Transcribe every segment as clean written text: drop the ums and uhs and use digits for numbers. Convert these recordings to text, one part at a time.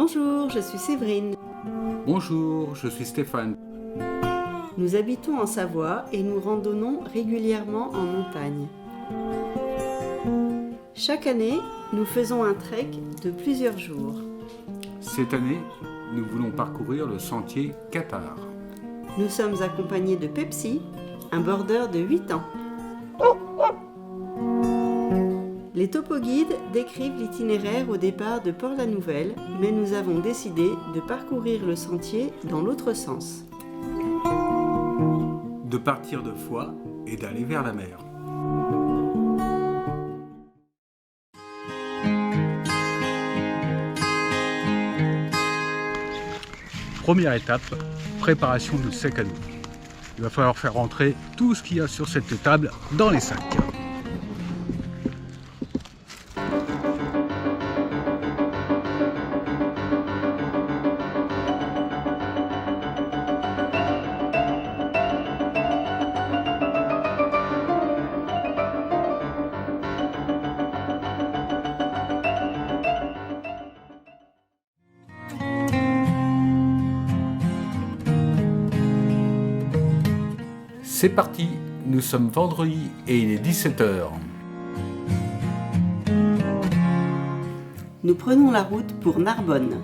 Bonjour, je suis Séverine. Bonjour, je suis Stéphane. Nous habitons en Savoie et nous randonnons régulièrement en montagne. Chaque année, nous faisons un trek de plusieurs jours. Cette année, nous voulons parcourir le sentier Qatar. Nous sommes accompagnés de Pepsi, un border de 8 ans. Les topoguides décrivent l'itinéraire au départ de Port-la-Nouvelle, mais nous avons décidé de parcourir le sentier dans l'autre sens. De partir de Foix et d'aller vers la mer. Première étape, préparation du sac à dos. Il va falloir faire rentrer tout ce qu'il y a sur cette table dans les sacs. C'est parti, nous sommes vendredi et il est 17h. Nous prenons la route pour Narbonne.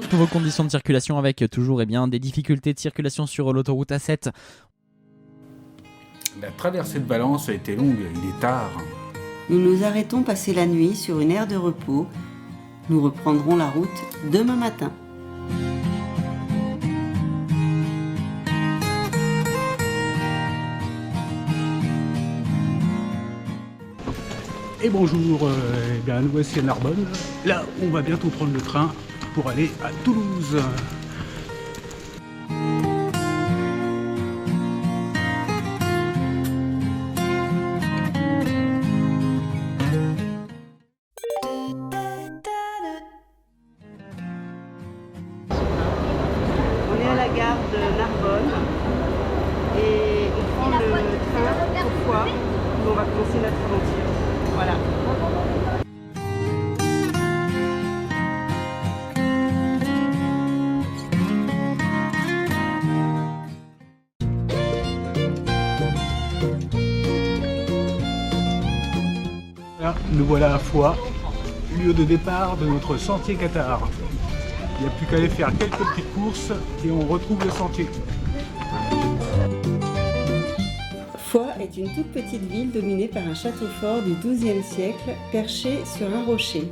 Pour vos conditions de circulation avec toujours des difficultés de circulation sur l'autoroute A7. La traversée de Valence a été longue, il est tard. Nous nous arrêtons passer la nuit sur une aire de repos. Nous reprendrons la route demain matin. Et bonjour, nous voici à Narbonne. Là, on va bientôt prendre le train pour aller à Toulouse. On est à la gare de Narbonne et on prend le train pour Foix où on va commencer notre aventure. Voilà. Là, nous voilà à Foix, lieu de départ de notre sentier Qatar. Il n'y a plus qu'à aller faire quelques petites courses et on retrouve le sentier. Foix est une toute petite ville dominée par un château fort du XIIe siècle, perché sur un rocher.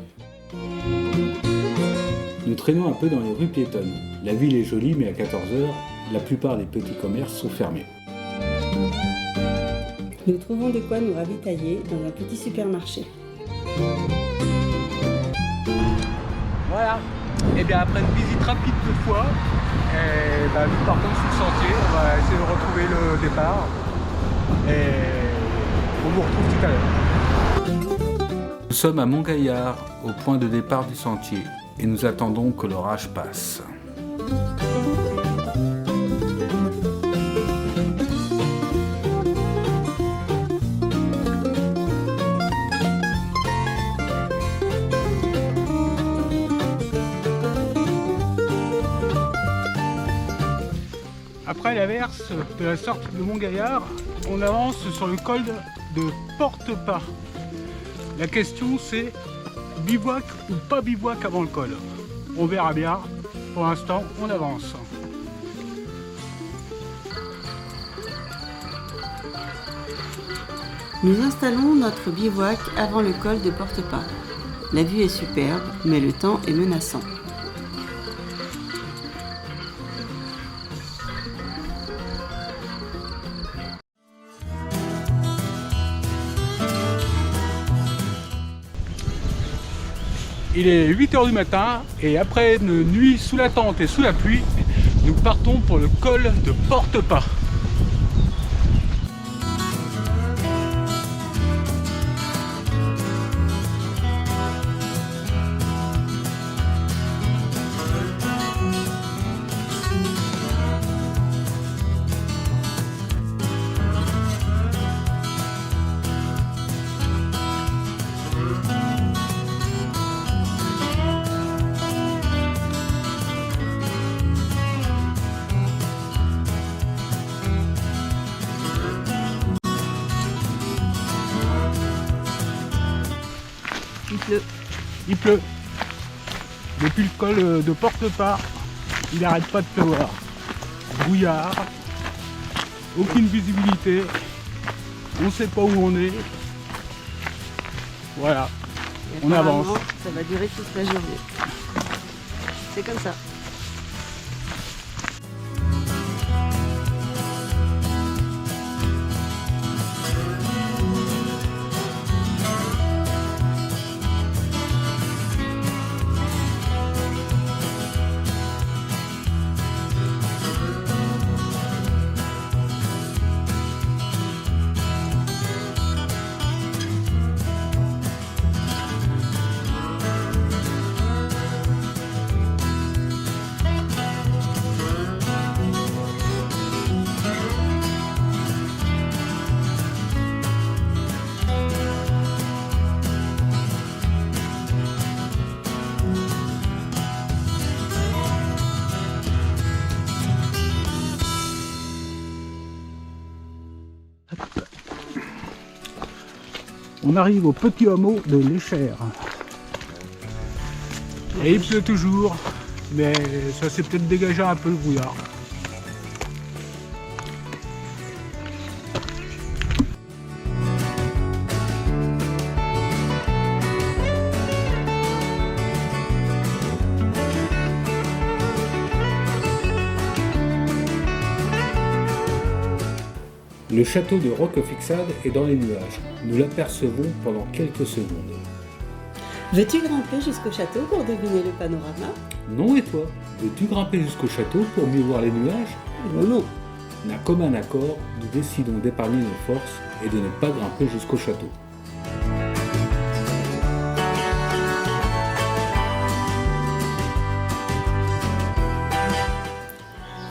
Nous traînons un peu dans les rues piétonnes. La ville est jolie, mais à 14h, la plupart des petits commerces sont fermés. Nous trouvons de quoi nous ravitailler dans un petit supermarché. Voilà. Et bien après une visite rapide de Foix, nous partons sur le sentier. On va essayer de retrouver le départ. Et on vous retrouve tout à l'heure. Nous sommes à Montgaillard, au point de départ du sentier, et nous attendons que l'orage passe. Après l'averse de la sortie de Montgaillard, on avance sur le col de Portepas. La question c'est bivouac ou pas bivouac avant le col. On verra bien. Pour l'instant, on avance. Nous installons notre bivouac avant le col de Portepas. La vue est superbe, mais le temps est menaçant. Il est 8h du matin et après une nuit sous la tente et sous la pluie, nous partons pour le col de Portepas. Il pleut. Depuis le col de Portepart, il n'arrête pas de pleuvoir. Brouillard, aucune visibilité, on ne sait pas où on est. Voilà, on avance. Ça va durer toute la journée. C'est comme ça. On arrive au petit hameau de l'Échère. Et il pleut toujours, mais ça s'est peut-être dégagé un peu le brouillard. Le château de Roquefixade est dans les nuages. Nous l'apercevons pendant quelques secondes. Veux-tu grimper jusqu'au château pour deviner le panorama? Non, et toi? Veux-tu grimper jusqu'au château pour mieux voir les nuages? Non. D'un commun accord, nous décidons d'épargner nos forces et de ne pas grimper jusqu'au château.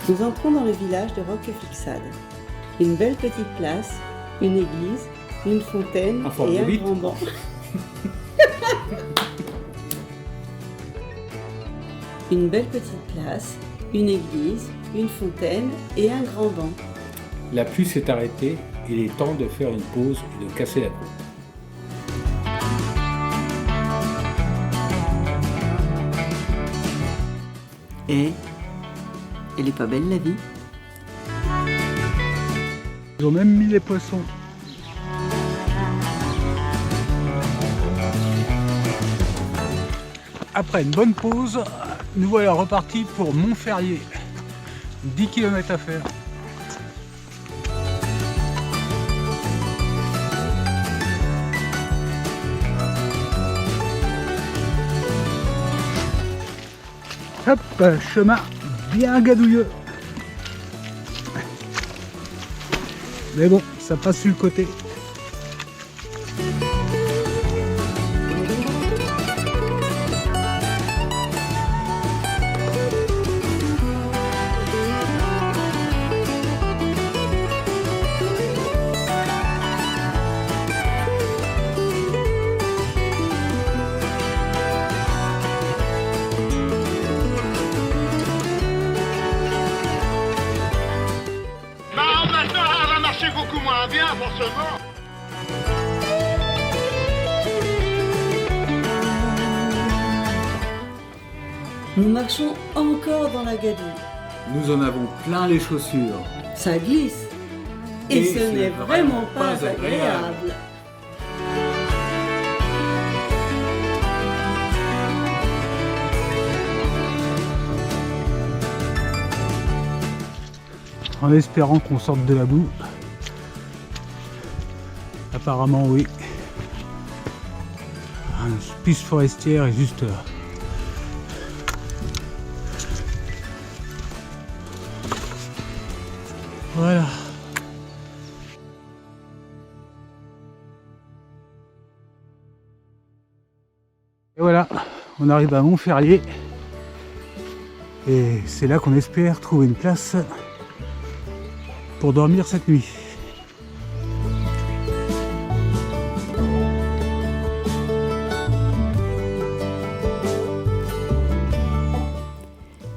Nous entrons dans le village de Roquefixade. Une belle petite place, une église, une fontaine et un grand banc. Une belle petite place, une église, une fontaine et un grand banc. La pluie s'est arrêtée, il est temps de faire une pause et de casser la côte. Et elle est pas belle la vie? Ils ont même mis les poissons. Après une bonne pause, nous voilà repartis pour Montferrier. 10 km à faire. Hop, chemin bien gadouilleux. Mais bon, ça passe sur le côté. Beaucoup moins bien, forcément. Nous marchons encore dans la gadouille. Nous en avons plein les chaussures. Ça glisse. Et ce n'est vraiment pas agréable. En espérant qu'on sorte de la boue. Apparemment oui. Une piste forestière est juste là. Voilà. Et voilà, on arrive à Montferrier. Et c'est là qu'on espère trouver une place pour dormir cette nuit.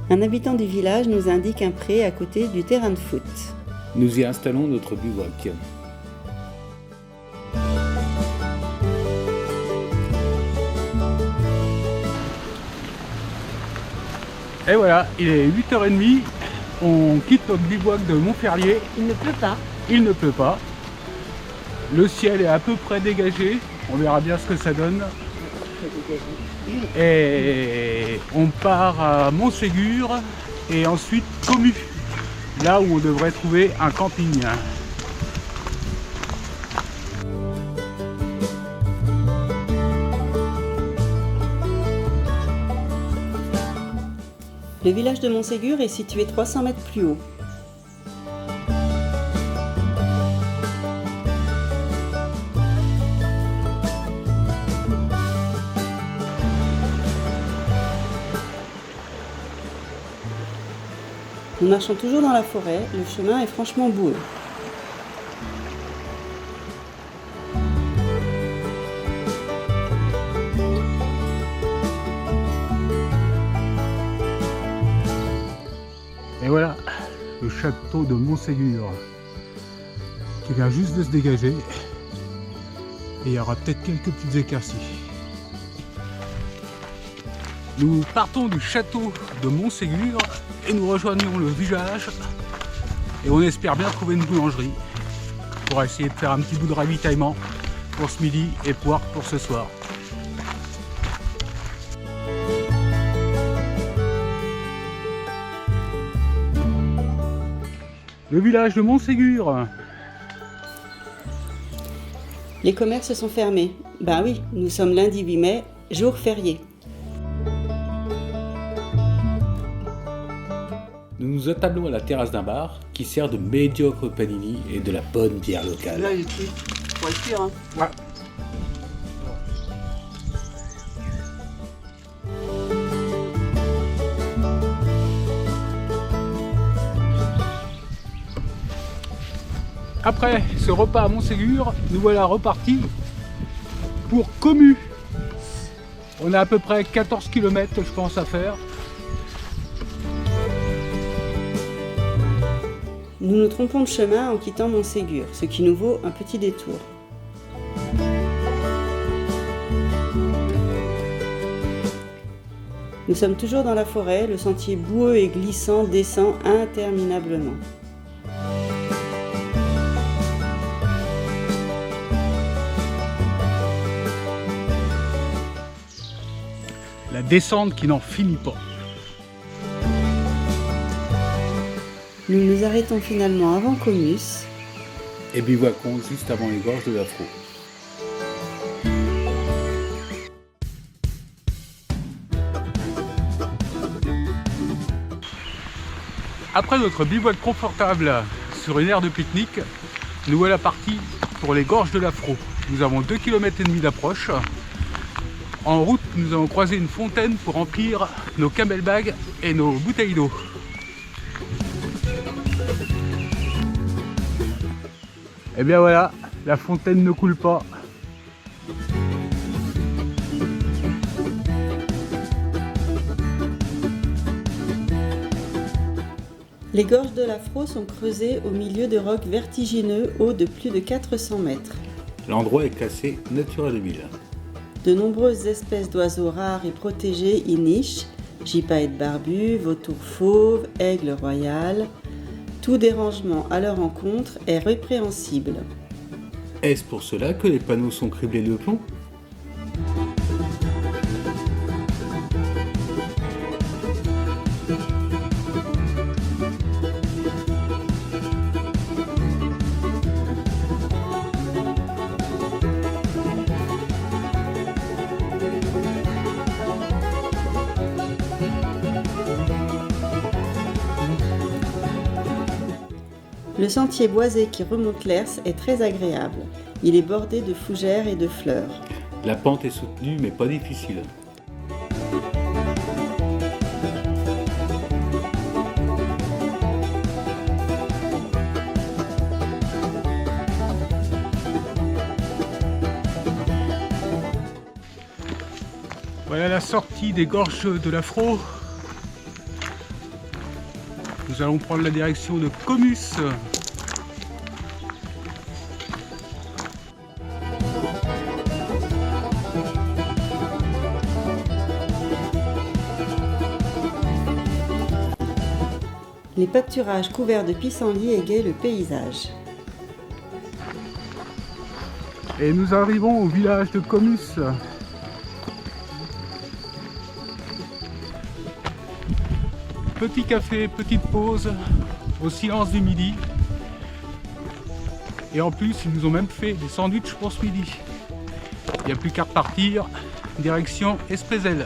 Un habitant du village nous indique un pré à côté du terrain de foot. Nous y installons notre bivouac. Et voilà, il est 8h30, on quitte notre bivouac de Montferrier. Il ne pleut pas. Il ne pleut pas. Le ciel est à peu près dégagé. On verra bien ce que ça donne. Et on part à Montségur et ensuite Commu, là où on devrait trouver un camping. Le village de Montségur est situé 300 mètres plus haut. Nous marchons toujours dans la forêt, le chemin est franchement boueux. Et voilà, le château de Montségur qui vient juste de se dégager. Et il y aura peut-être quelques petites éclaircies. Nous partons du château de Montségur et nous rejoignons le village. Et on espère bien trouver une boulangerie pour essayer de faire un petit bout de ravitaillement pour ce midi et pour ce soir. Le village de Montségur. Les commerces sont fermés. Ben oui, nous sommes lundi 8 mai, jour férié. Nous nous attablons à la terrasse d'un bar qui sert de médiocre panini et de la bonne bière locale. Là, il est cuit. Faut être sûr, hein. Ouais. Après ce repas à Montségur, nous voilà repartis pour Commu. On a à peu près 14 km, je pense, à faire. Nous nous trompons de chemin en quittant Montségur, ce qui nous vaut un petit détour. Nous sommes toujours dans la forêt, le sentier boueux et glissant descend interminablement. La descente qui n'en finit pas. Nous nous arrêtons finalement avant Comus. Et bivouacons juste avant les gorges de la Frau. Après notre bivouac confortable sur une aire de pique-nique, nous voilà partis pour les gorges de la Frau. Nous avons 2,5 km d'approche. En route, nous avons croisé une fontaine pour remplir nos camelbags et nos bouteilles d'eau. Et bien voilà, la fontaine ne coule pas. Les gorges de la Frau sont creusées au milieu de rocs vertigineux hauts de plus de 400 mètres. L'endroit est classé Natura 2000. De nombreuses espèces d'oiseaux rares et protégés y nichent, gypaète barbu, vautour fauve, aigle royal. Tout dérangement à leur encontre est répréhensible. Est-ce pour cela que les panneaux sont criblés de plomb ? Le sentier boisé qui remonte l'Hers est très agréable. Il est bordé de fougères et de fleurs. La pente est soutenue mais pas difficile. Voilà la sortie des gorges de la Frau. Nous allons prendre la direction de Comus. Les pâturages couverts de pissenlits égayent le paysage. Et nous arrivons au village de Comus. Petit café, petite pause, au silence du midi. Et en plus, ils nous ont même fait des sandwichs pour ce midi. Il n'y a plus qu'à repartir, direction Espézelle.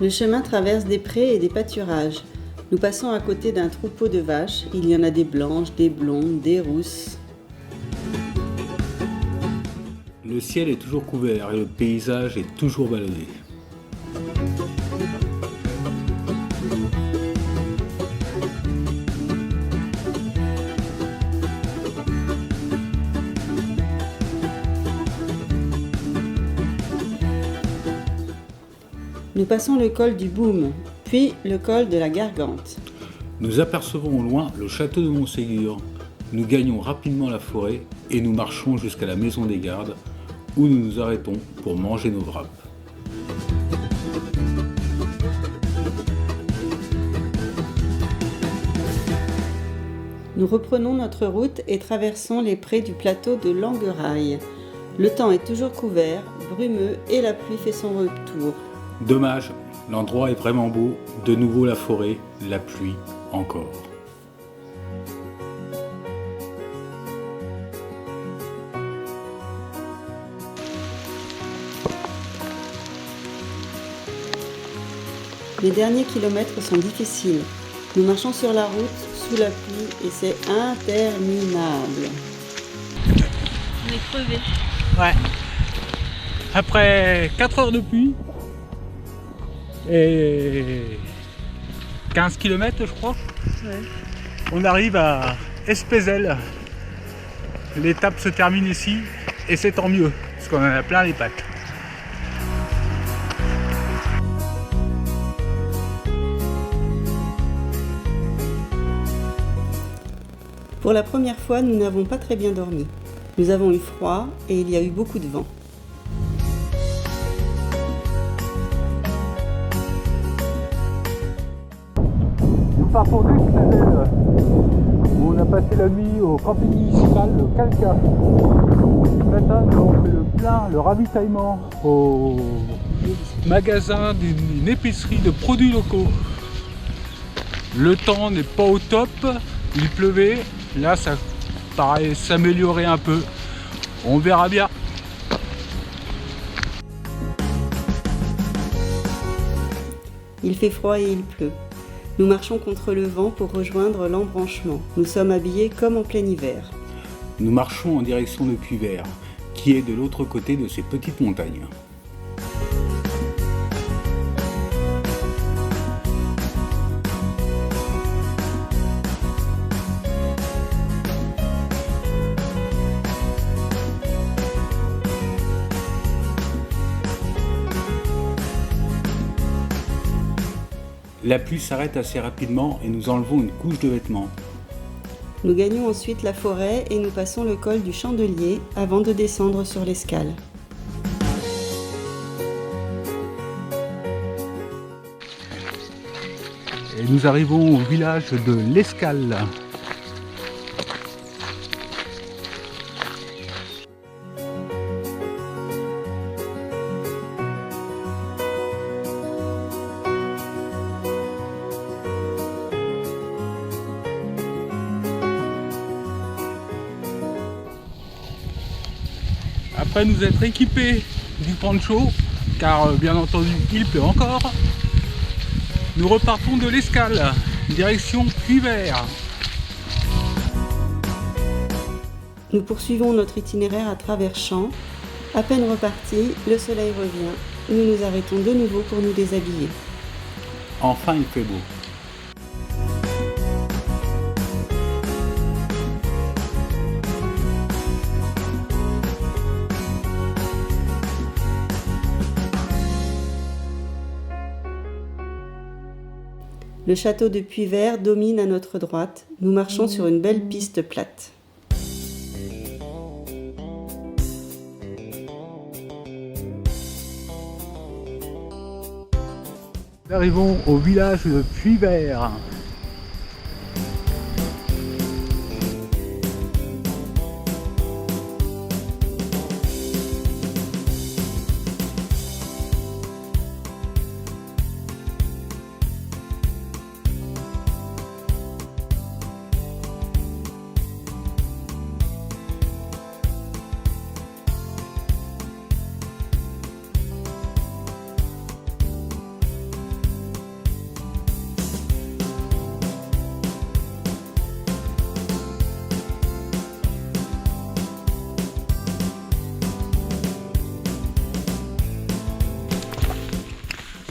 Le chemin traverse des prés et des pâturages. Nous passons à côté d'un troupeau de vaches. Il y en a des blanches, des blondes, des rousses. Le ciel est toujours couvert et le paysage est toujours vallonné. Nous passons le col du Boum, puis le col de la Gargante. Nous apercevons au loin le château de Montségur. Nous gagnons rapidement la forêt et nous marchons jusqu'à la maison des gardes où nous nous arrêtons pour manger nos wraps. Nous reprenons notre route et traversons les prés du plateau de Langueraille. Le temps est toujours couvert, brumeux et la pluie fait son retour. Dommage, l'endroit est vraiment beau, de nouveau la forêt, la pluie, encore. Les derniers kilomètres sont difficiles. Nous marchons sur la route, sous la pluie, et c'est interminable. On est crevés. Ouais. Après 4 heures de pluie et 15 km je crois, on arrive à Espézelle. L'étape se termine ici et c'est tant mieux parce qu'on en a plein les pattes. Pour la première fois, nous n'avons pas très bien dormi. Nous avons eu froid et il y a eu beaucoup de vent. Nous partons d'Espézelle où on a passé la nuit au camping municipal de Calca. Ce matin, nous avons fait le plein, le ravitaillement au magasin d'une épicerie de produits locaux. Le temps n'est pas au top, il pleuvait, là ça paraît s'améliorer un peu. On verra bien. Il fait froid et il pleut. Nous marchons contre le vent pour rejoindre l'embranchement. Nous sommes habillés comme en plein hiver. Nous marchons en direction de Cuivert, qui est de l'autre côté de ces petites montagnes. La pluie s'arrête assez rapidement et nous enlevons une couche de vêtements. Nous gagnons ensuite la forêt et nous passons le col du Chandelier avant de descendre sur l'Escale. Et nous arrivons au village de l'Escale. Après nous être équipés du poncho, car bien entendu il pleut encore, nous repartons de l'Escale, direction Cuivert. Nous poursuivons notre itinéraire à travers champs. À peine repartis, le soleil revient. Nous nous arrêtons de nouveau pour nous déshabiller. Enfin il fait beau. Le château de Puyvert domine à notre droite. Nous marchons sur une belle piste plate. Nous arrivons au village de Puyvert.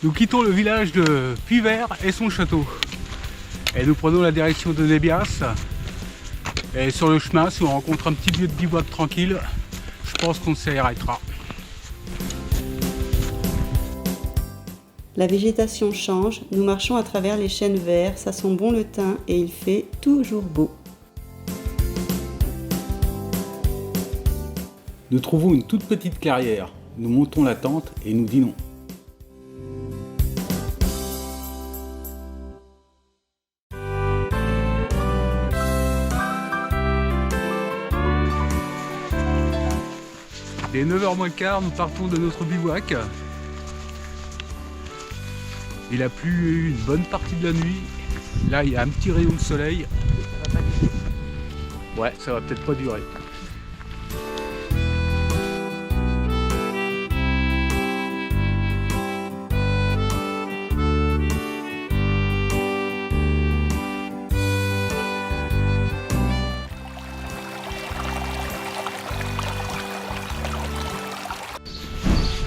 Nous quittons le village de Puyvert et son château. Et nous prenons la direction de Nébias. Et sur le chemin, si on rencontre un petit lieu de bivouac tranquille, je pense qu'on s'y arrêtera. La végétation change, nous marchons à travers les chênes verts, ça sent bon le thym et il fait toujours beau. Nous trouvons une toute petite clairière. Nous montons la tente et nous dînons. Il est 9h moins le quart, nous partons de notre bivouac. Il a plu une bonne partie de la nuit. Là, il y a un petit rayon de soleil. Ouais, ça va peut-être pas durer.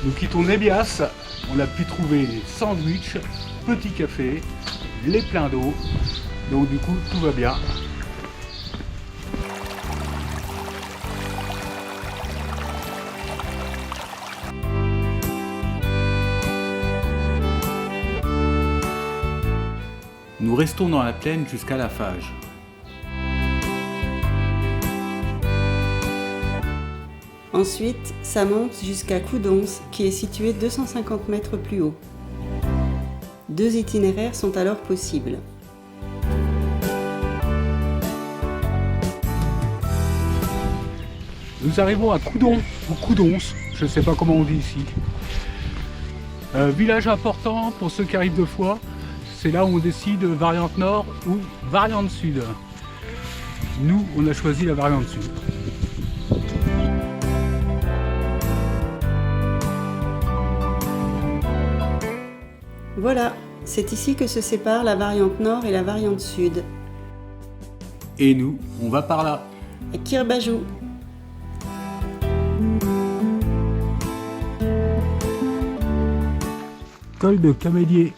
Nous quittons Nébias, on a pu trouver des sandwichs, petits cafés, les pleins d'eau, donc du coup tout va bien. Nous restons dans la plaine jusqu'à la Fage. Ensuite, ça monte jusqu'à Coudonce, qui est situé 250 mètres plus haut. 2 itinéraires sont alors possibles. Nous arrivons à Coudon, ou Coudonce, je ne sais pas comment on dit ici. Village important pour ceux qui arrivent 2 fois, c'est là où on décide variante nord ou variante sud. Nous, on a choisi la variante sud. Voilà, c'est ici que se séparent la variante nord et la variante sud. Et nous, on va par là. À Kirbajou. Col de Camélier.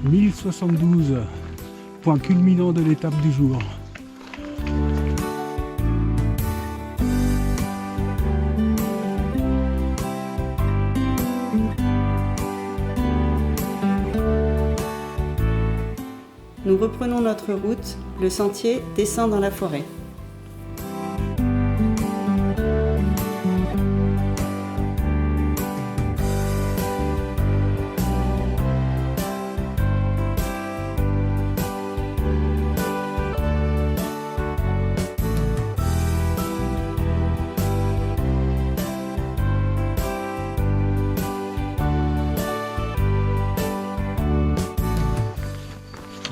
1072, point culminant de l'étape du jour. Nous reprenons notre route, le sentier descend dans la forêt.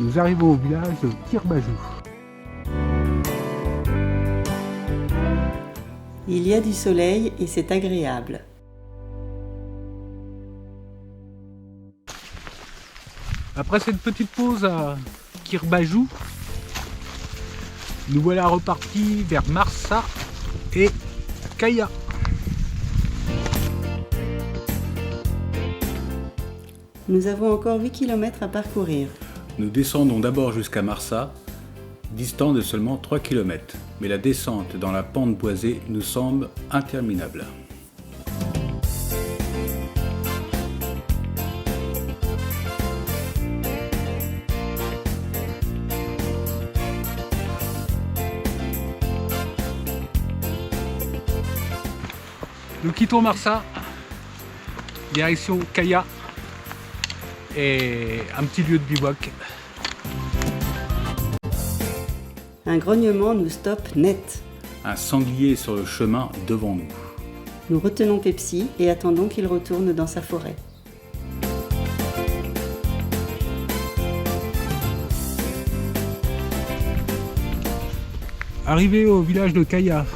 Nous arrivons au village de Kirbajou. Il y a du soleil et c'est agréable. Après cette petite pause à Kirbajou, nous voilà repartis vers Marsa et Kaya. Nous avons encore 8 km à parcourir. Nous descendons d'abord jusqu'à Marsa, distant de seulement 3 km, mais la descente dans la pente boisée nous semble interminable. Nous quittons Marsa, direction Kaya et un petit lieu de bivouac. Un grognement nous stoppe net. Un sanglier sur le chemin devant nous. Nous retenons Pepsi et attendons qu'il retourne dans sa forêt. Arrivé au village de Kaya.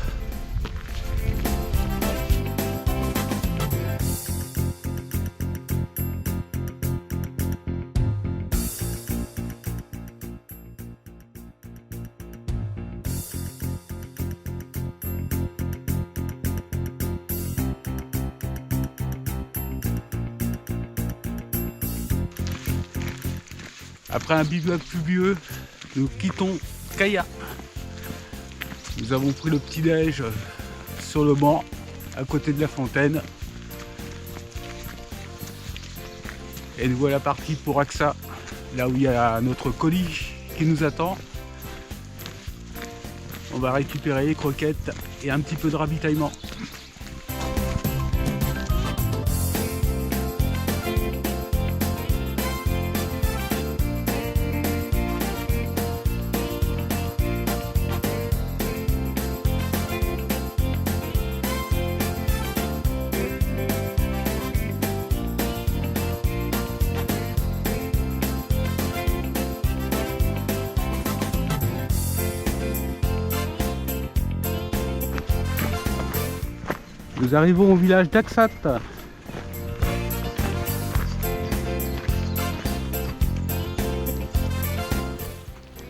Après un bivouac pluvieux, nous quittons Kaya. Nous avons pris le petit-déj sur le banc, à côté de la fontaine. Et nous voilà partis pour Aksa, là où il y a notre colis qui nous attend. On va récupérer les croquettes et un petit peu de ravitaillement. Nous arrivons au village d'Aksat.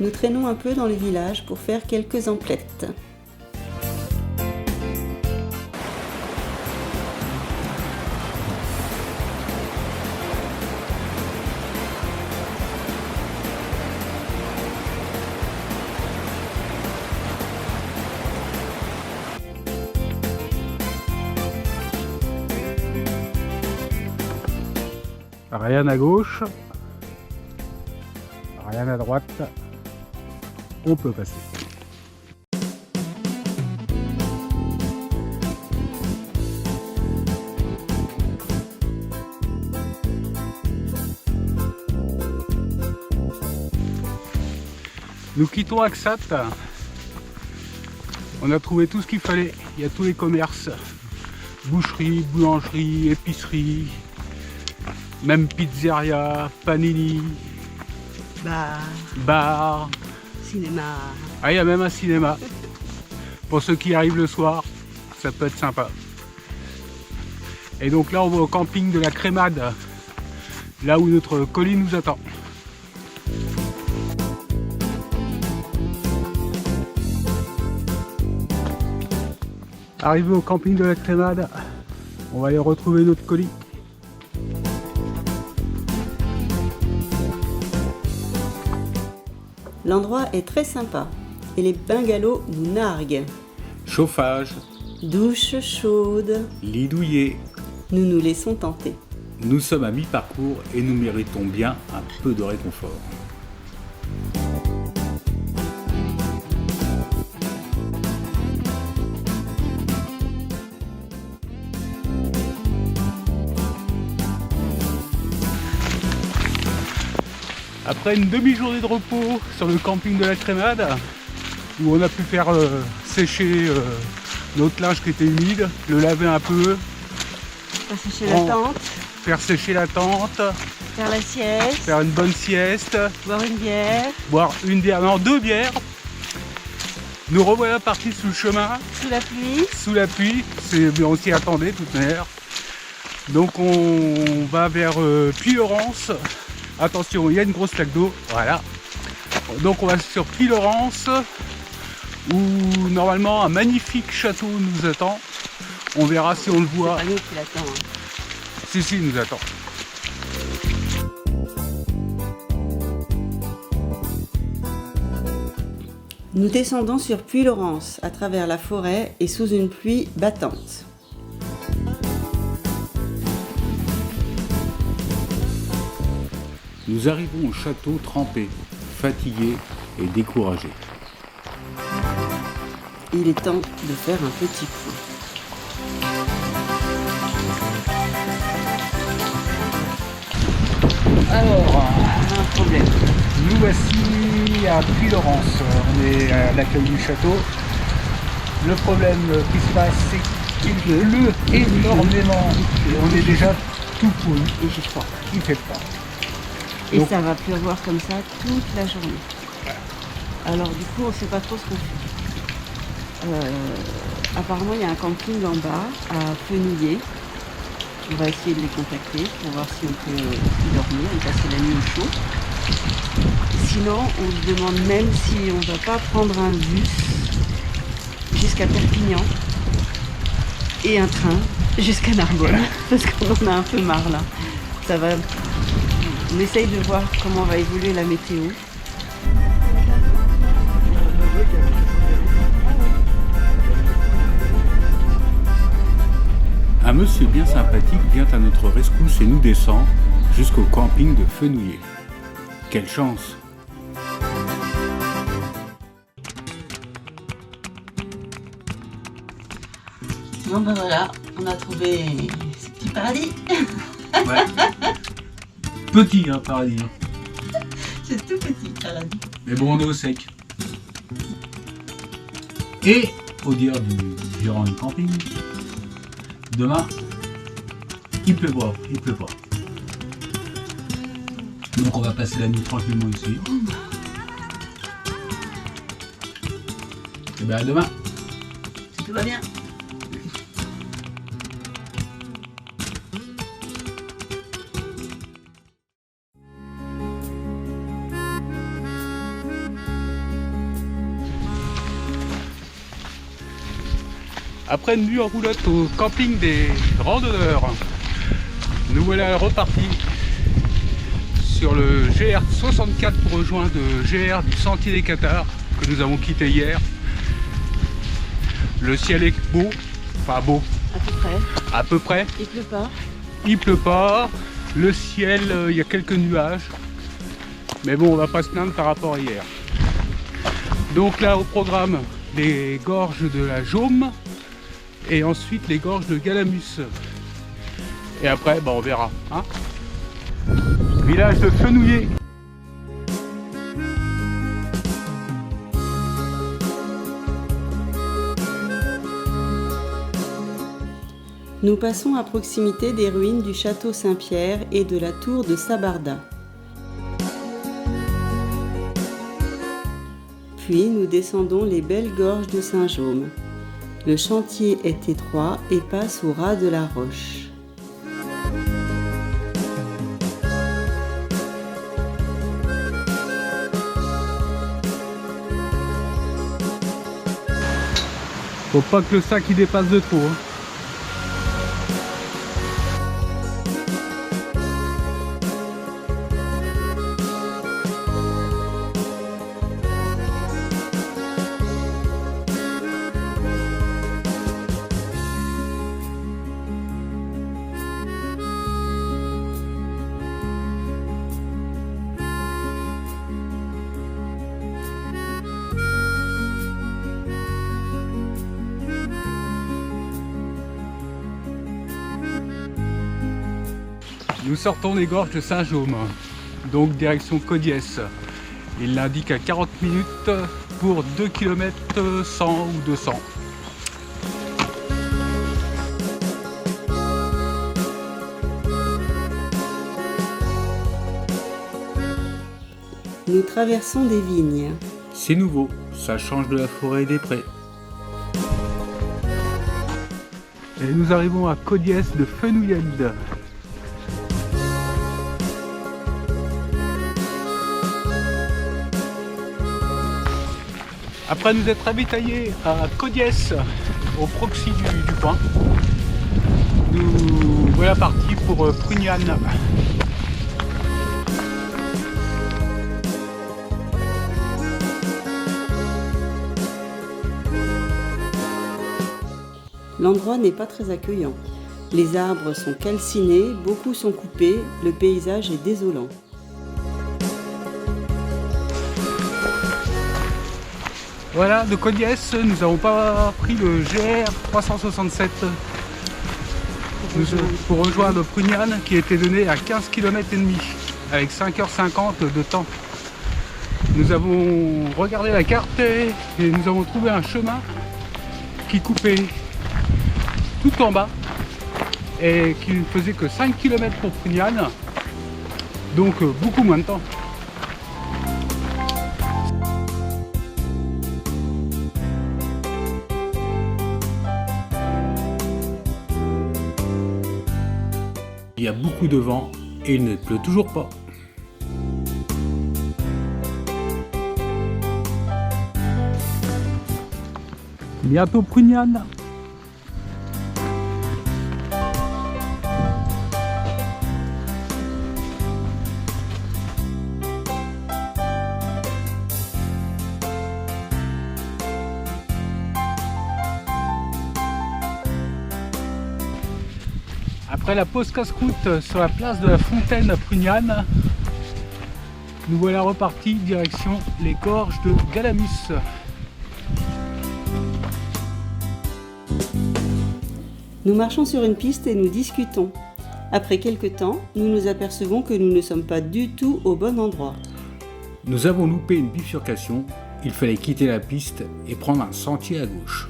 Nous traînons un peu dans le village pour faire quelques emplettes. Rien à gauche, rien à droite, on peut passer. Nous quittons Aksat. On a trouvé tout ce qu'il fallait. Il y a tous les commerces, boucherie, boulangerie, épicerie. Même pizzeria, panini, bar, Cinéma. Ah, il y a même un cinéma. Pour ceux qui arrivent le soir, ça peut être sympa. Et donc là, on va au camping de la Crémade, là où notre colis nous attend. Arrivé au camping de la Crémade, on va aller retrouver notre colis. L'endroit est très sympa et les bungalows nous narguent. Chauffage, Douche chaude, lit douillet. nous nous laissons tenter. Nous sommes à mi-parcours et nous méritons bien un peu de réconfort. Après une demi-journée de repos sur le camping de la Crémade, où on a pu faire sécher notre linge qui était humide, le laver un peu, Faire sécher la tente, faire sécher la tente, faire la sieste, faire une bonne sieste, boire une bière, boire une bière, non 2 bières. Nous revoilà partis sous le chemin, sous la pluie. sous la pluie, on s'y attendait de toute manière. Donc on va vers Puylaurens. Attention, il y a une grosse flaque d'eau, voilà. Donc on va sur Puylaurens, où normalement un magnifique château nous attend. On verra si on le voit. C'est pas nous qui l'attend. Si, il nous attend. Nous descendons sur Puylaurens à travers la forêt et sous une pluie battante. Nous arrivons au château trempés, fatigués et découragés. Il est temps de faire un petit point. Alors, On a un problème. nous voici à Puy-Laurence. On est à l'accueil du château. Le problème qui se passe, c'est qu'il pleut énormément. Et on est déjà tout pourri. Et j'ai froid. Il fait froid. Et Donc- ça va pleuvoir comme ça toute la journée. Alors du coup, on ne sait pas trop ce qu'on fait. Apparemment, il y a un camping en bas à Fenouillet. On va essayer de les contacter pour voir si on peut y dormir et passer la nuit au chaud. Sinon, on se demande même si on ne va pas prendre un bus jusqu'à Perpignan et un train jusqu'à Narbonne, parce qu'on en a un peu marre là. Ça va. On essaye de voir comment va évoluer la météo. Un monsieur bien sympathique vient à notre rescousse et nous descend jusqu'au camping de Fenouillet. Quelle chance! Bon ben voilà, on a trouvé ce petit paradis. Ouais. Petit, hein, paradis. C'est tout petit paradis. Mais bon, on est au sec. Et, au dire du gérant du camping, demain, il pleut pas. Donc on va passer la nuit tranquillement ici. Et bien à demain. Tout va bien. Après une nuit en roulotte au camping des randonneurs, nous voilà repartis sur le GR64 pour rejoindre le GR du Sentier des Cathares que nous avons quitté hier. Le ciel est beau, enfin beau, À peu près. à peu près. Il pleut pas. Il pleut pas, le ciel, il y a quelques nuages, mais bon, on va pas se plaindre par rapport à hier. Donc là, au programme, les gorges de la Jaume et ensuite les gorges de Galamus. Et après, on verra. Hein. Village de Fenouillet. Nous passons à proximité des ruines du château Saint-Pierre et de la tour de Sabarda. Puis nous descendons les belles gorges de Saint-Jaume. Le chantier est étroit et passe au ras de la roche. Faut pas que le sac il dépasse de trop. Hein. Nous sortons des gorges de Saint-Jaume, donc direction Codiès. Il l'indique à 40 minutes pour 2 km 100 ou 200. Nous traversons des vignes. C'est nouveau, ça change de la forêt et des prés. Et nous arrivons à Codiès de Fenouillet. Après nous être ravitaillés à Codiès, au proxy du coin, nous voilà partis pour Prugnane. L'endroit n'est pas très accueillant. Les arbres sont calcinés, beaucoup sont coupés, le paysage est désolant. Voilà, de Codiès, nous n'avons pas pris le GR 367 pour rejoindre Prugnane qui était donné à 15 km et demi avec 5h50 de temps. Nous avons regardé la carte et nous avons trouvé un chemin qui coupait tout en bas et qui ne faisait que 5 km pour Pruniane, donc beaucoup moins de temps. Il y a beaucoup de vent et il ne pleut toujours pas. Bientôt Pruniane. Après la pause casse-croûte sur la place de la Fontaine à Pruniane, nous voilà repartis direction les gorges de Galamus. Nous marchons sur une piste et nous discutons. Après quelque temps, nous nous apercevons que nous ne sommes pas du tout au bon endroit. Nous avons loupé une bifurcation, il fallait quitter la piste et prendre un sentier à gauche.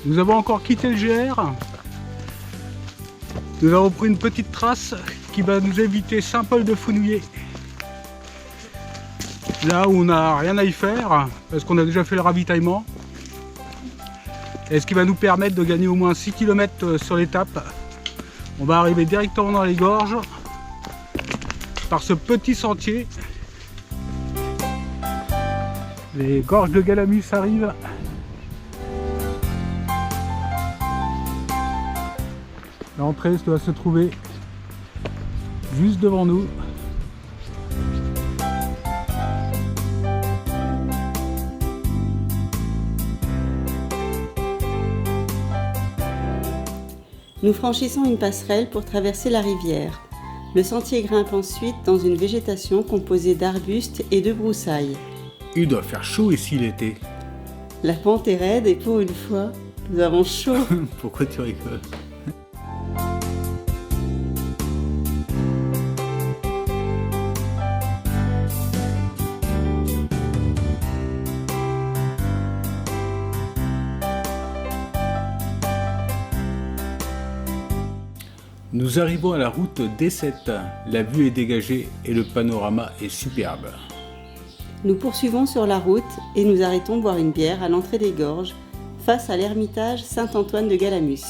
Nous avons encore quitté le GR. Nous avons pris une petite trace qui va nous éviter Saint-Paul-de-Fenouillet. Là où on n'a rien à y faire, parce qu'on a déjà fait le ravitaillement. Et ce qui va nous permettre de gagner au moins 6 km sur l'étape. On va arriver directement dans les gorges par ce petit sentier. Les gorges de Galamus arrivent. L'entrée doit se trouver juste devant nous. Nous franchissons une passerelle pour traverser la rivière. Le sentier grimpe ensuite dans une végétation composée d'arbustes et de broussailles. Il doit faire chaud ici l'été. La pente est raide et pour une fois, nous avons chaud. Pourquoi tu rigoles? Nous arrivons à la route D7. La vue est dégagée et le panorama est superbe. Nous poursuivons sur la route et nous arrêtons boire une bière à l'entrée des gorges, face à l'ermitage Saint-Antoine de Galamus.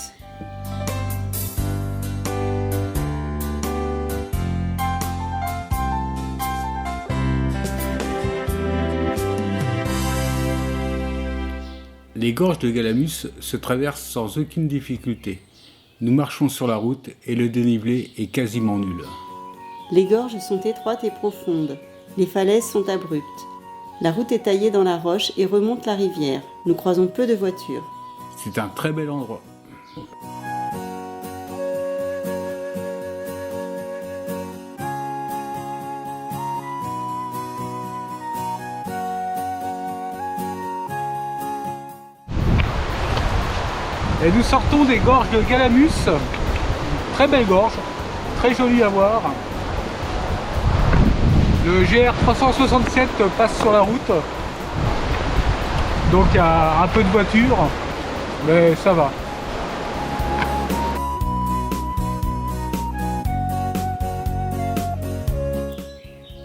Les gorges de Galamus se traversent sans aucune difficulté. Nous marchons sur la route et le dénivelé est quasiment nul. Les gorges sont étroites et profondes. Les falaises sont abruptes. La route est taillée dans la roche et remonte la rivière. Nous croisons peu de voitures. C'est un très bel endroit. Et nous sortons des gorges de Galamus. Très belle gorge, très jolie à voir. Le GR 367 passe sur la route. Donc il y a un peu de voitures, mais ça va.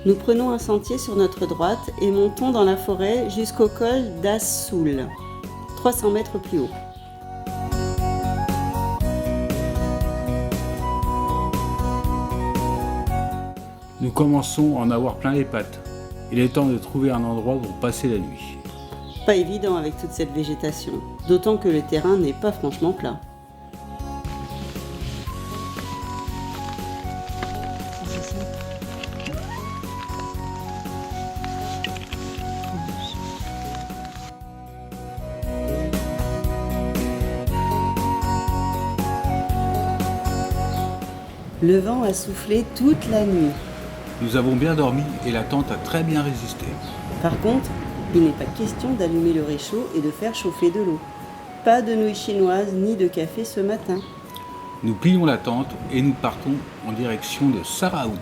Nous prenons un sentier sur notre droite et montons dans la forêt jusqu'au col d'As-Soul, 300 mètres plus haut. Nous commençons à en avoir plein les pattes. Il est temps de trouver un endroit pour passer la nuit. Pas évident avec toute cette végétation, d'autant que le terrain n'est pas franchement plat. Le vent a soufflé toute la nuit. Nous avons bien dormi et la tente a très bien résisté. Par contre, il n'est pas question d'allumer le réchaud et de faire chauffer de l'eau. Pas de nouilles chinoises ni de café ce matin. Nous plions la tente et nous partons en direction de Saraout.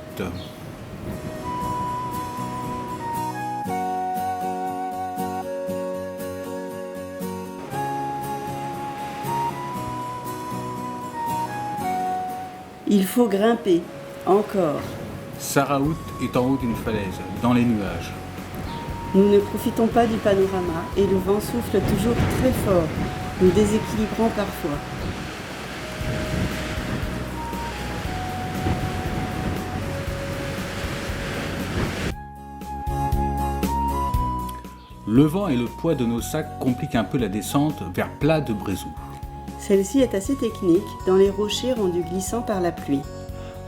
Il faut grimper, encore. Saraout est en haut d'une falaise, dans les nuages. Nous ne profitons pas du panorama et le vent souffle toujours très fort, nous déséquilibrant parfois. Le vent et le poids de nos sacs compliquent un peu la descente vers Plat de Brézou. Celle-ci est assez technique, dans les rochers rendus glissants par la pluie.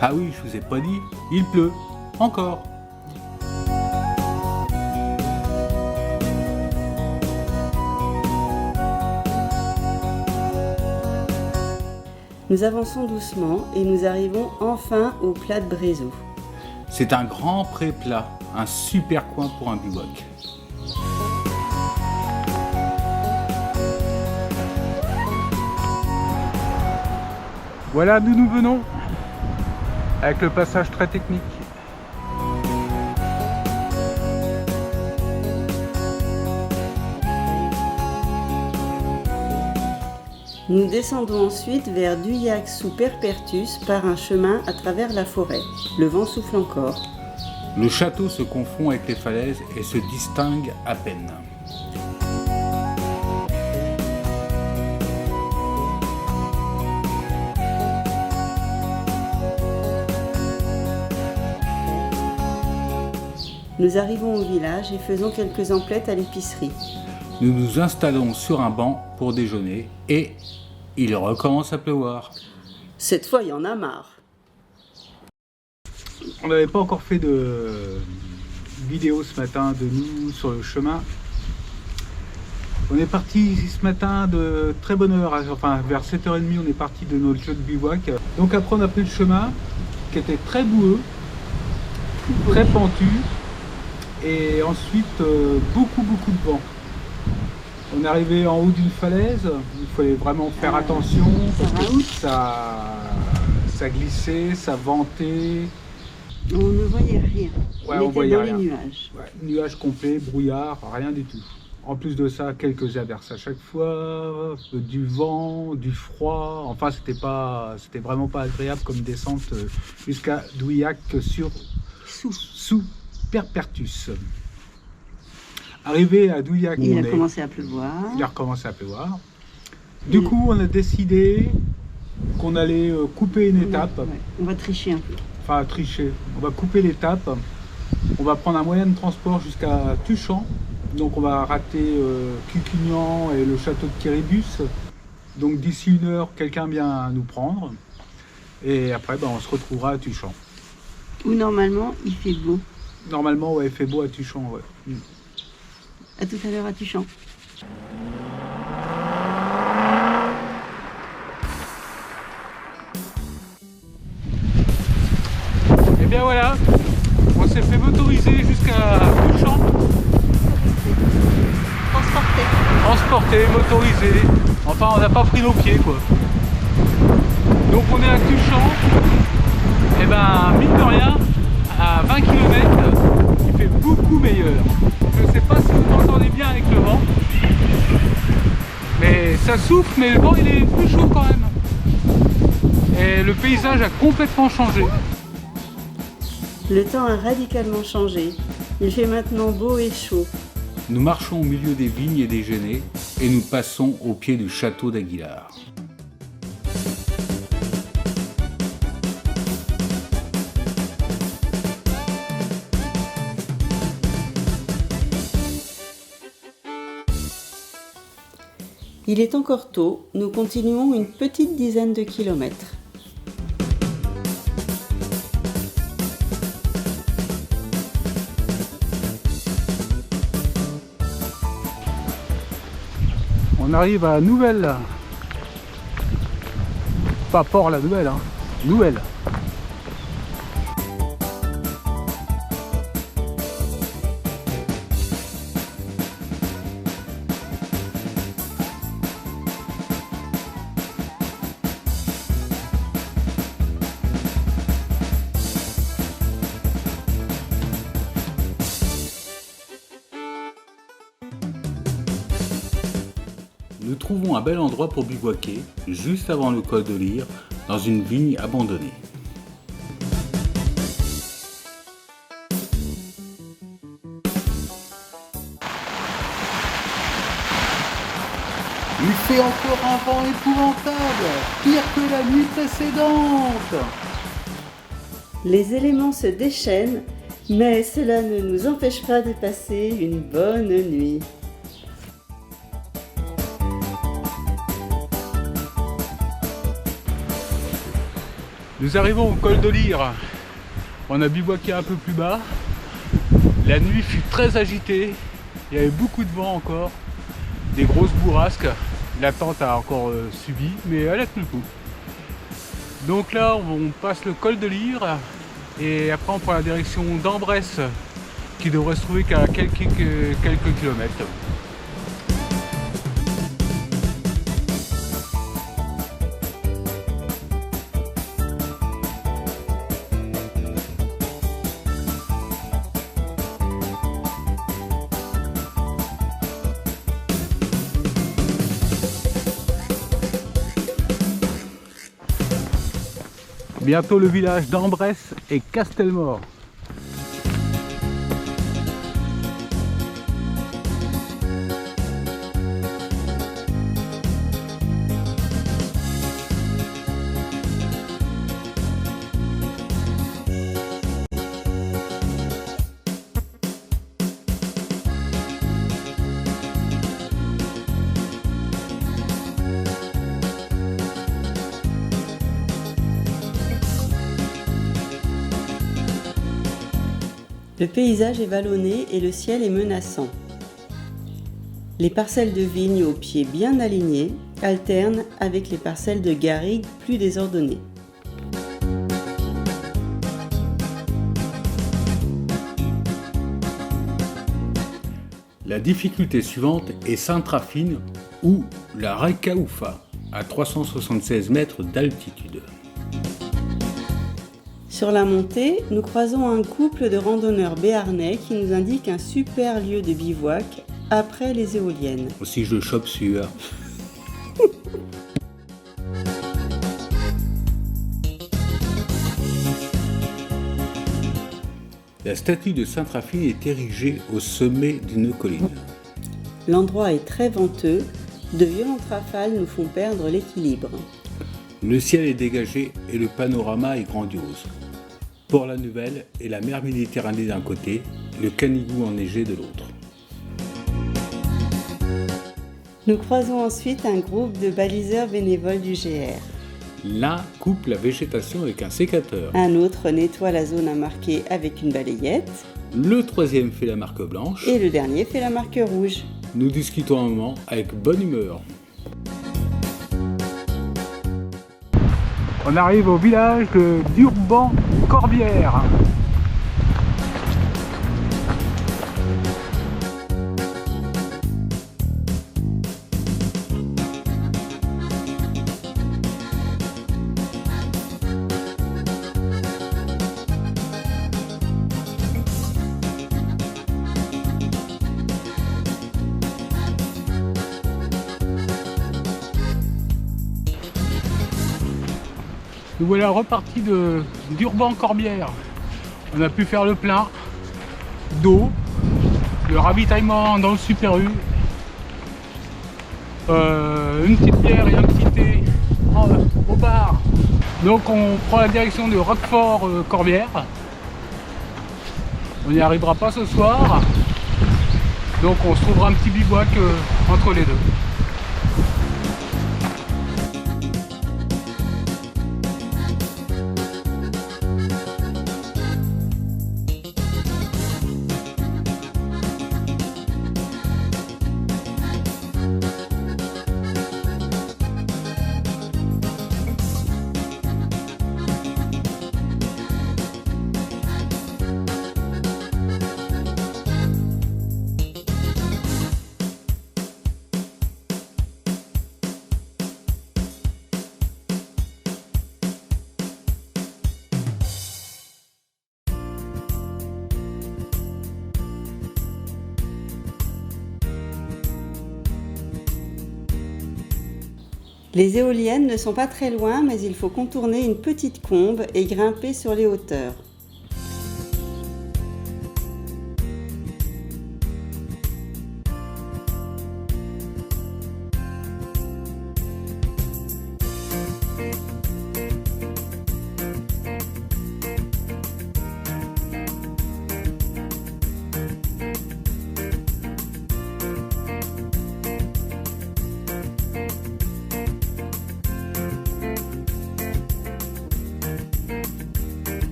Ah oui, je vous ai pas dit, il pleut. Encore. Nous avançons doucement et nous arrivons enfin au Plat de Brézou. C'est un grand pré plat, un super coin pour un bivouac. Voilà d'où nous venons, avec le passage très technique. Nous descendons ensuite vers Duyac sous Perpertus par un chemin à travers la forêt. Le vent souffle encore. Le château se confond avec les falaises et se distingue à peine. Nous arrivons au village et faisons quelques emplettes à l'épicerie. Nous nous installons sur un banc pour déjeuner et il recommence à pleuvoir. Cette fois, il y en a marre. On n'avait pas encore fait de vidéo ce matin de nous sur le chemin. On est parti ce matin de très bonne heure, enfin vers 7h30 on est parti de notre lieu de bivouac. Donc après on a pris le chemin qui était très boueux, très pentu et ensuite beaucoup de vent. On est arrivé en haut d'une falaise, il fallait vraiment faire attention parce que ça glissait, ça ventait. On ne voyait rien. Ouais, on on était voyait dans rien. les nuages. Ouais, nuages complets, brouillard, rien du tout. En plus de ça, quelques averses à chaque fois, du vent, du froid. Enfin, c'était vraiment pas agréable comme descente jusqu'à Douillac sous Perpertus. Arrivé à Douillac, Il a commencé à pleuvoir. Il a recommencé à pleuvoir. Du coup, on a décidé qu'on allait couper une étape. Ouais, on va tricher un peu. Enfin, tricher. On va couper l'étape. On va prendre un moyen de transport jusqu'à Tuchan. Donc, on va rater Cucugnan et le château de Quéribus. Donc, d'ici 1 heure, quelqu'un vient nous prendre. Et après, on se retrouvera à Tuchan. Où normalement, il fait beau. Normalement, ouais, il fait beau à Tuchan. Ouais. À tout à l'heure à Tuchan. Et bien voilà, on s'est fait motoriser jusqu'à Tuchan. Transporté, motorisé. Enfin, on n'a pas pris nos pieds, quoi. Donc on est à Tuchan. Et mine de rien, à 20 km, il fait beaucoup meilleur. Je ne sais pas si vous m'entendez bien avec le vent. Mais ça souffle, mais le vent il est plus chaud quand même. Et le paysage a complètement changé. Le temps a radicalement changé. Il fait maintenant beau et chaud. Nous marchons au milieu des vignes et des genêts et nous passons au pied du château d'Aguilar. Il est encore tôt, nous continuons une petite dizaine de kilomètres. On arrive à Nouvelle. Pas Port-la-Nouvelle, hein. Nouvelle. nous trouvons un bel endroit pour bivouaquer, juste avant le col de Lyre, dans une vigne abandonnée. Il fait encore un vent épouvantable, pire que la nuit précédente. Les éléments se déchaînent, mais cela ne nous empêche pas de passer une bonne nuit. Nous arrivons au col de Lyre. On a bivouaqué un peu plus bas. La nuit fut très agitée. Il y avait beaucoup de vent encore. Des grosses bourrasques. La tente a encore subi, mais elle a tenu le coup. Donc là, on passe le col de Lyre et après on prend la direction d'Ambrès qui devrait se trouver qu'à quelques kilomètres. Bientôt le village d'Ambrès et Castelmort. Le paysage est vallonné et le ciel est menaçant. Les parcelles de vignes aux pieds bien alignés alternent avec les parcelles de garrigues plus désordonnées. La difficulté suivante est Sainte-Raphine ou la Rekaoufa, à 376 mètres d'altitude. Sur la montée, nous croisons un couple de randonneurs béarnais qui nous indique un super lieu de bivouac après les éoliennes. Aussi je chope sueur. La statue de Sainte-Raphine est érigée au sommet d'une colline. L'endroit est très venteux, de violentes rafales nous font perdre l'équilibre. Le ciel est dégagé et le panorama est grandiose. Port-la-Nouvelle et la mer Méditerranée d'un côté, le Canigou enneigé de l'autre. Nous croisons ensuite un groupe de baliseurs bénévoles du GR. L'un coupe la végétation avec un sécateur. Un autre nettoie la zone à marquer avec une balayette. Le troisième fait la marque blanche. Et le dernier fait la marque rouge. Nous discutons un moment avec bonne humeur. On arrive au village de Durban-Corbière. Nous voilà repartis de d'Urban-Corbière. On a pu faire le plein d'eau, le ravitaillement dans le Super U, une petite bière et un petit thé au bar. Donc on prend la direction de Roquefort-Corbière. On n'y arrivera pas ce soir, donc on se trouvera un petit bivouac entre les deux. Les éoliennes ne sont pas très loin, mais il faut contourner une petite combe et grimper sur les hauteurs.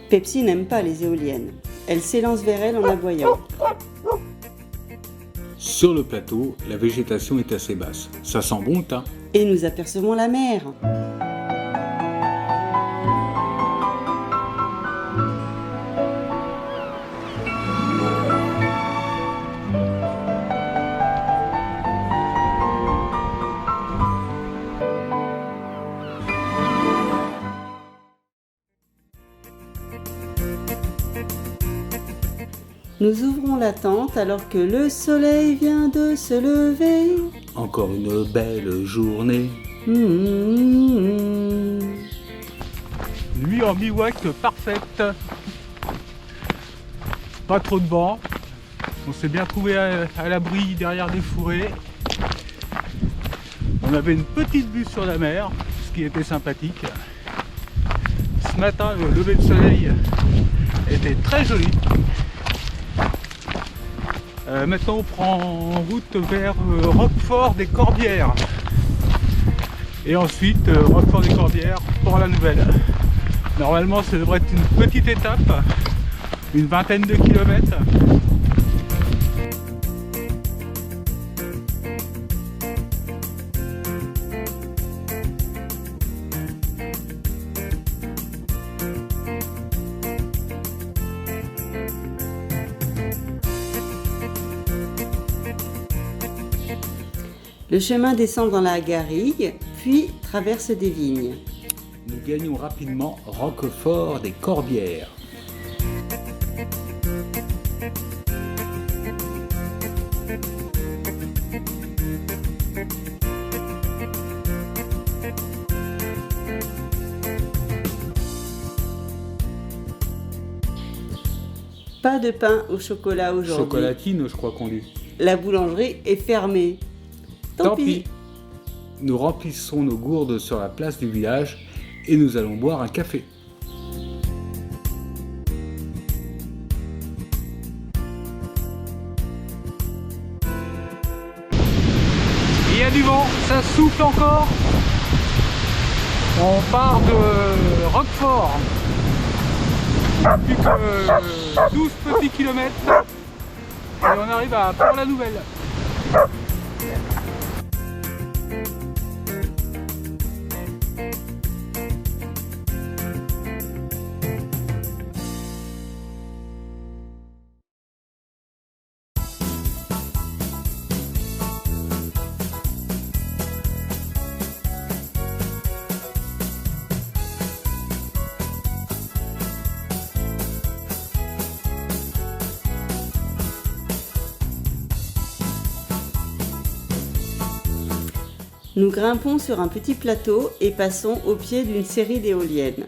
Pepsi n'aime pas les éoliennes. Elle s'élance vers elle en aboyant. Sur le plateau, la végétation est assez basse. Ça sent bon le thym. Et nous apercevons la mer. Nous ouvrons la tente alors que le soleil vient de se lever. Encore une belle journée. Nuit en bivouac parfaite. Pas trop de vent. On s'est bien trouvé à l'abri derrière des fourrés. On avait une petite vue sur la mer, ce qui était sympathique. Ce matin, le lever de soleil était très joli. Maintenant on prend en route vers Roquefort des Corbières et ensuite Roquefort des Corbières pour la Nouvelle. Normalement ça devrait être une petite étape, une vingtaine de kilomètres. Le chemin descend dans la garrigue, puis traverse des vignes. Nous gagnons rapidement Roquefort des Corbières. Pas de pain au chocolat aujourd'hui. Chocolatine, je crois qu'on dit. La boulangerie est fermée. Tant pis. Nous remplissons nos gourdes sur la place du village et nous allons boire un café. Il y a du vent, ça souffle encore. On part de Roquefort. Plus que 12 petits kilomètres et on arrive à Port-la-Nouvelle. Nous grimpons sur un petit plateau et passons au pied d'une série d'éoliennes.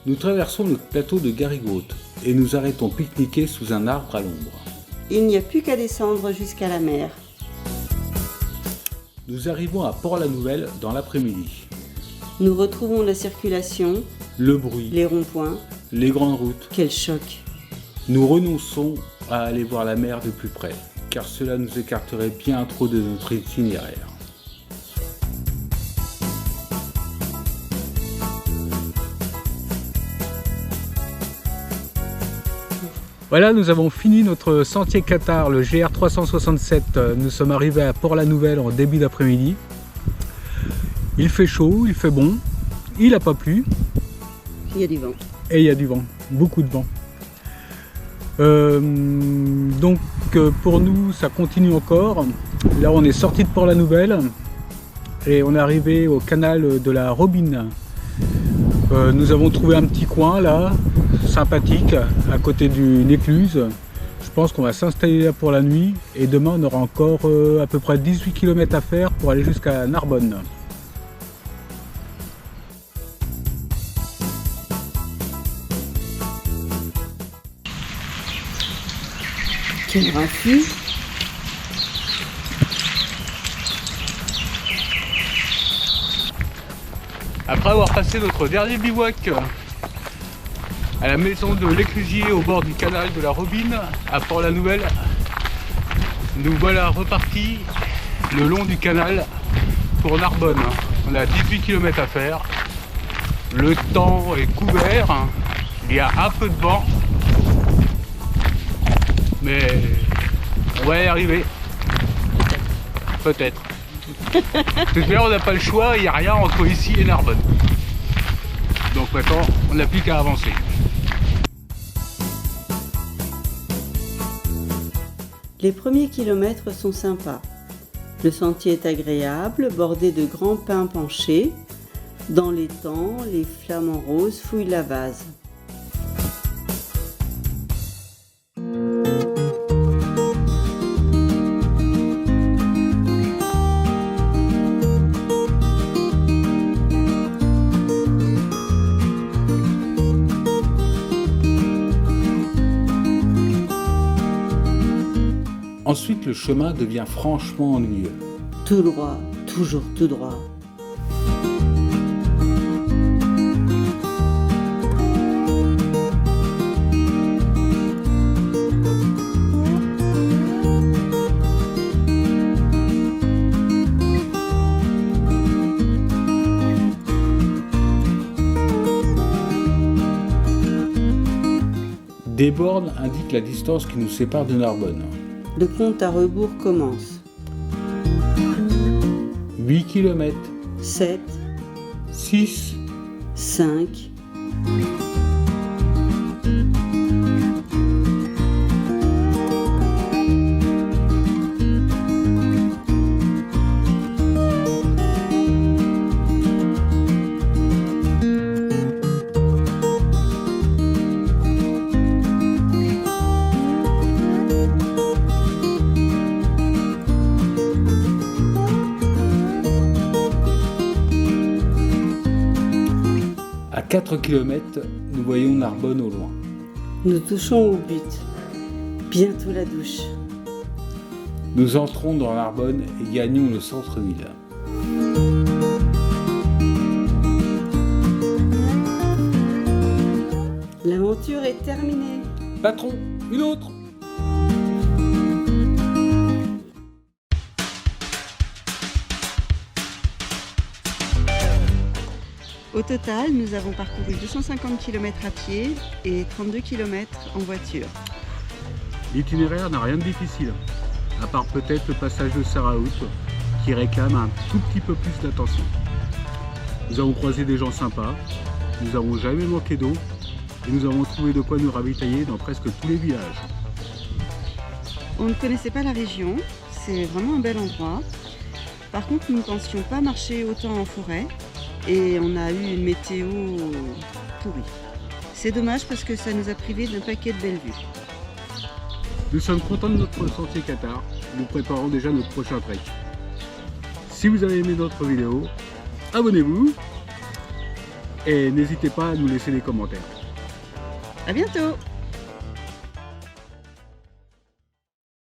Nous traversons le plateau de Garrigue-Haute et nous arrêtons pique-niquer sous un arbre à l'ombre. Il n'y a plus qu'à descendre jusqu'à la mer. Nous arrivons à Port-la-Nouvelle dans l'après-midi. Nous retrouvons la circulation, Le bruit, les ronds-points. les grandes routes. Quel choc! Nous renonçons à aller voir la mer de plus près, car cela nous écarterait bien trop de notre itinéraire. Voilà, nous avons fini notre sentier Qatar, le GR 367. Nous sommes arrivés à Port-la-Nouvelle en début d'après-midi. Il fait chaud, il fait bon, il n'a pas plu. Il y a du vent. Et il y a du vent, beaucoup de vent. Donc pour nous, ça continue encore. Là, on est sorti de Port-la-Nouvelle et on est arrivé au canal de la Robine. Nous avons trouvé un petit coin là, sympathique, à côté d'une écluse. Je pense qu'on va s'installer là pour la nuit et demain on aura encore à peu près 18 km à faire pour aller jusqu'à Narbonne. Quel raffut. Après avoir passé notre dernier bivouac à la maison de l'éclusier au bord du canal de la Robine à Port-la-Nouvelle, nous voilà repartis le long du canal pour Narbonne. On a 18 km à faire, le temps est couvert, il y a un peu de vent, mais on va y arriver, peut-être. De toute manière, on n'a pas le choix, il n'y a rien entre ici et Narbonne. Donc maintenant, on n'a plus qu'à avancer. Les premiers kilomètres sont sympas. Le sentier est agréable, bordé de grands pins penchés. Dans l'étang, les flamants roses fouillent la vase. Ensuite, le chemin devient franchement ennuyeux. Tout droit, toujours tout droit. Des bornes indiquent la distance qui nous sépare de Narbonne. Le compte à rebours commence. 8 km, 7, 6, 5. À 4 km, nous voyons Narbonne au loin. Nous touchons au but. Bientôt la douche. Nous entrons dans Narbonne et gagnons le centre-ville. L'aventure est terminée. Patron, une autre! Au total, nous avons parcouru 250 km à pied et 32 km en voiture. L'itinéraire n'a rien de difficile, à part peut-être le passage de Saraout, qui réclame un tout petit peu plus d'attention. Nous avons croisé des gens sympas, nous n'avons jamais manqué d'eau, et nous avons trouvé de quoi nous ravitailler dans presque tous les villages. On ne connaissait pas la région, c'est vraiment un bel endroit. Par contre, nous ne pensions pas marcher autant en forêt et on a eu une météo pourrie. C'est dommage parce que ça nous a privés d'un paquet de belles vues. Nous sommes contents de notre sentier Qatar, nous préparons déjà notre prochain trek. Si vous avez aimé notre vidéo, abonnez-vous et n'hésitez pas à nous laisser des commentaires. À bientôt!